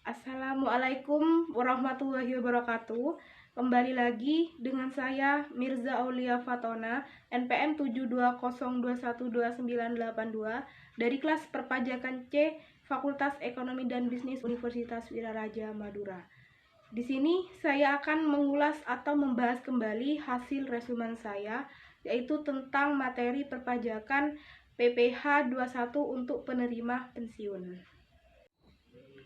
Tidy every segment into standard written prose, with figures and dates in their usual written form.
Assalamualaikum warahmatullahi wabarakatuh. Kembali lagi dengan saya Mirza Aulia Fatona, NPM 72021292 dari kelas Perpajakan C, Fakultas Ekonomi dan Bisnis Universitas Wiraraja Madura. Di sini saya akan mengulas atau membahas kembali hasil resumen saya, yaitu tentang materi perpajakan PPh 21 untuk penerima pensiun.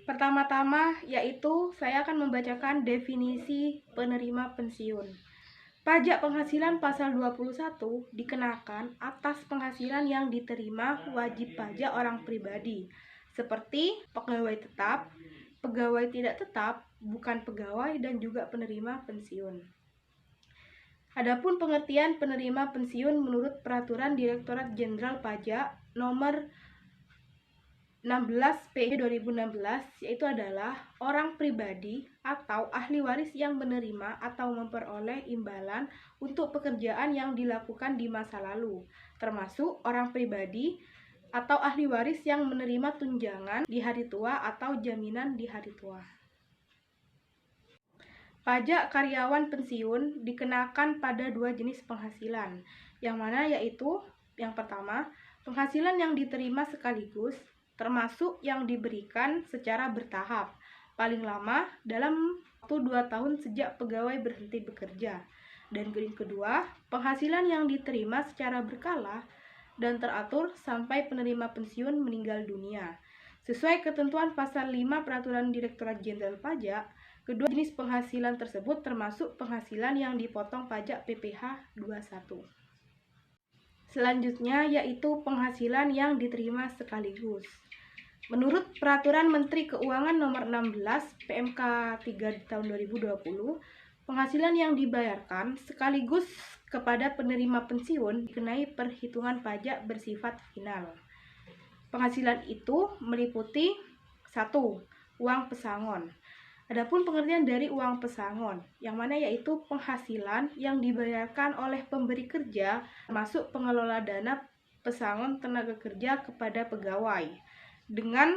Pertama-tama yaitu saya akan membacakan definisi penerima pensiun. Pajak penghasilan pasal 21 dikenakan atas penghasilan yang diterima wajib pajak orang pribadi, seperti pegawai tetap, pegawai tidak tetap, bukan pegawai, dan juga penerima pensiun. Adapun pengertian penerima pensiun menurut Peraturan Direktorat Jenderal Pajak Nomor 16 PJ 2016 yaitu adalah orang pribadi atau ahli waris yang menerima atau memperoleh imbalan untuk pekerjaan yang dilakukan di masa lalu, termasuk orang pribadi atau ahli waris yang menerima tunjangan di hari tua atau jaminan di hari tua. Pajak karyawan pensiun dikenakan pada dua jenis penghasilan, yang mana yaitu yang pertama, penghasilan yang diterima sekaligus, termasuk yang diberikan secara bertahap, paling lama dalam waktu 2 tahun sejak pegawai berhenti bekerja. Dan yang kedua, penghasilan yang diterima secara berkala dan teratur sampai penerima pensiun meninggal dunia. Sesuai ketentuan pasal 5 Peraturan Direktorat Jenderal Pajak, kedua jenis penghasilan tersebut termasuk penghasilan yang dipotong pajak PPh 21. Selanjutnya yaitu penghasilan yang diterima sekaligus. Menurut Peraturan Menteri Keuangan Nomor 16 PMK 3 tahun 2020, penghasilan yang dibayarkan sekaligus kepada penerima pensiun dikenai perhitungan pajak bersifat final. Penghasilan itu meliputi 1. Uang pesangon. Adapun pengertian dari uang pesangon, yang mana yaitu penghasilan yang dibayarkan oleh pemberi kerja, termasuk pengelola dana pesangon tenaga kerja kepada pegawai, dengan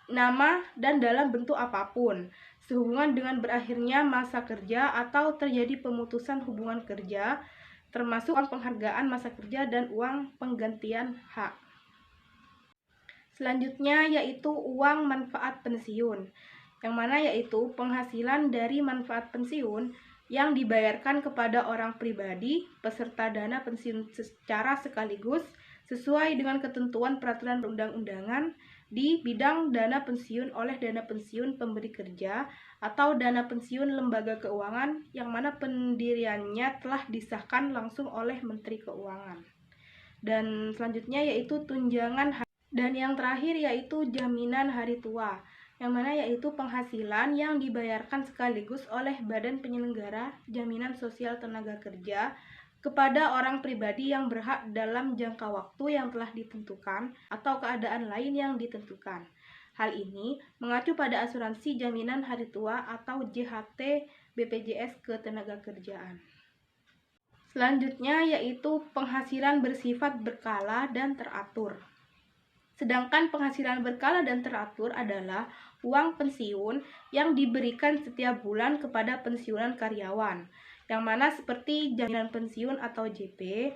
nama dan dalam bentuk apapun, sehubungan dengan berakhirnya masa kerja atau terjadi pemutusan hubungan kerja, termasuk uang penghargaan masa kerja dan uang penggantian hak. Selanjutnya yaitu uang manfaat pensiun, yang mana yaitu penghasilan dari manfaat pensiun yang dibayarkan kepada orang pribadi peserta dana pensiun secara sekaligus sesuai dengan ketentuan peraturan perundang-undangan di bidang dana pensiun oleh dana pensiun pemberi kerja atau dana pensiun lembaga keuangan yang mana pendiriannya telah disahkan langsung oleh Menteri Keuangan. Dan selanjutnya yaitu tunjangan dan yang terakhir yaitu jaminan hari tua, yang mana yaitu penghasilan yang dibayarkan sekaligus oleh Badan Penyelenggara Jaminan Sosial Tenaga Kerja kepada orang pribadi yang berhak dalam jangka waktu yang telah ditentukan atau keadaan lain yang ditentukan. Hal ini mengacu pada asuransi jaminan hari tua atau JHT BPJS Ketenagakerjaan. Selanjutnya yaitu penghasilan bersifat berkala dan teratur. Sedangkan penghasilan berkala dan teratur adalah uang pensiun yang diberikan setiap bulan kepada pensiunan karyawan, yang mana seperti jaminan pensiun atau JP,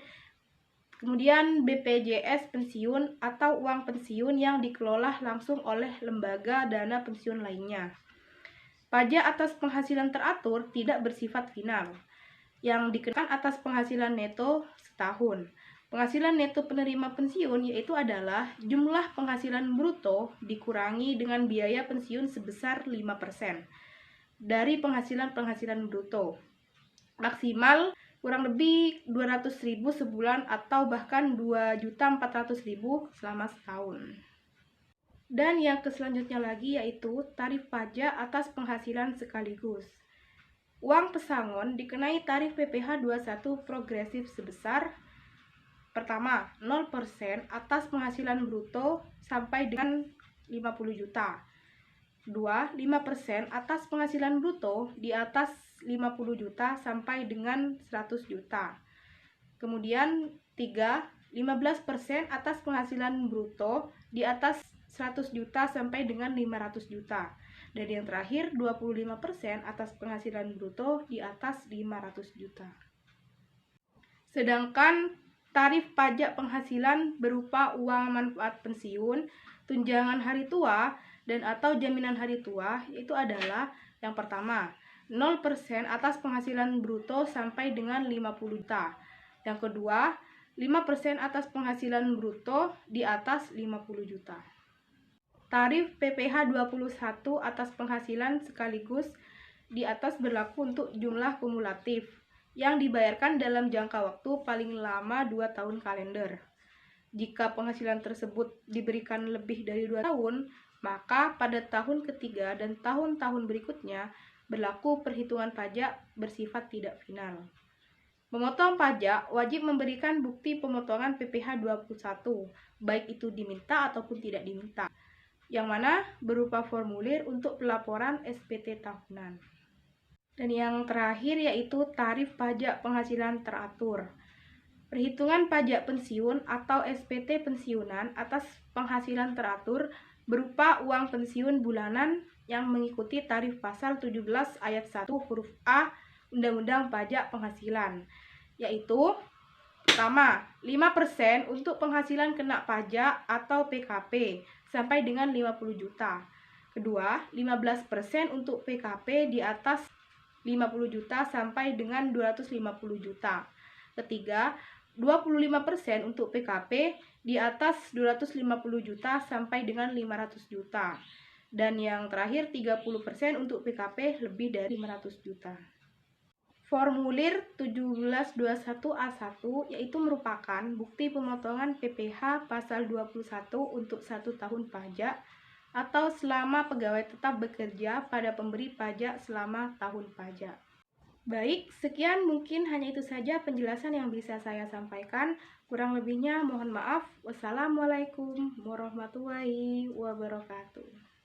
kemudian BPJS pensiun atau uang pensiun yang dikelola langsung oleh lembaga dana pensiun lainnya. Pajak atas penghasilan teratur tidak bersifat final, yang dikenakan atas penghasilan neto setahun. Penghasilan neto penerima pensiun yaitu adalah jumlah penghasilan bruto dikurangi dengan biaya pensiun sebesar 5% dari penghasilan bruto. Maksimal kurang lebih 200.000 sebulan atau bahkan 2.400.000 selama setahun. Dan yang selanjutnya lagi yaitu tarif pajak atas penghasilan sekaligus. Uang pesangon dikenai tarif PPh 21 progresif sebesar pertama, 0% atas penghasilan bruto sampai dengan 50 juta. 2. 5% atas penghasilan bruto di atas 50 juta sampai dengan 100 juta. Kemudian 3. 15% atas penghasilan bruto di atas 100 juta sampai dengan 500 juta. Dan yang terakhir 25% atas penghasilan bruto di atas 500 juta. Sedangkan tarif pajak penghasilan berupa uang manfaat pensiun, tunjangan hari tua, dan atau jaminan hari tua itu adalah yang pertama 0% atas penghasilan bruto sampai dengan 50 juta. Yang kedua 5% atas penghasilan bruto di atas 50 juta. Tarif PPh 21 atas penghasilan sekaligus di atas berlaku untuk jumlah kumulatif yang dibayarkan dalam jangka waktu paling lama 2 tahun kalender. Jika penghasilan tersebut diberikan lebih dari 2 tahun, maka pada tahun ketiga dan tahun-tahun berikutnya berlaku perhitungan pajak bersifat tidak final. Memotong pajak wajib memberikan bukti pemotongan PPh 21, baik itu diminta ataupun tidak diminta, yang mana berupa formulir untuk pelaporan SPT tahunan. Dan yang terakhir yaitu tarif pajak penghasilan teratur. Perhitungan pajak pensiun atau SPT pensiunan atas penghasilan teratur berupa uang pensiun bulanan yang mengikuti tarif pasal 17 ayat 1 huruf A Undang-Undang Pajak Penghasilan, yaitu pertama, 5% untuk penghasilan kena pajak atau PKP sampai dengan 50 juta. Kedua, 15% untuk PKP di atas 50 juta sampai dengan 250 juta. Ketiga, 25% untuk PKP di atas 250 juta sampai dengan 500 juta. Dan yang terakhir 30% untuk PKP lebih dari 500 juta. Formulir 1721A1 yaitu merupakan bukti pemotongan PPh pasal 21 untuk 1 tahun pajak atau selama pegawai tetap bekerja pada pemberi pajak selama tahun pajak. Baik, sekian mungkin hanya itu saja penjelasan yang bisa saya sampaikan. Kurang lebihnya mohon maaf. Wassalamualaikum warahmatullahi wabarakatuh.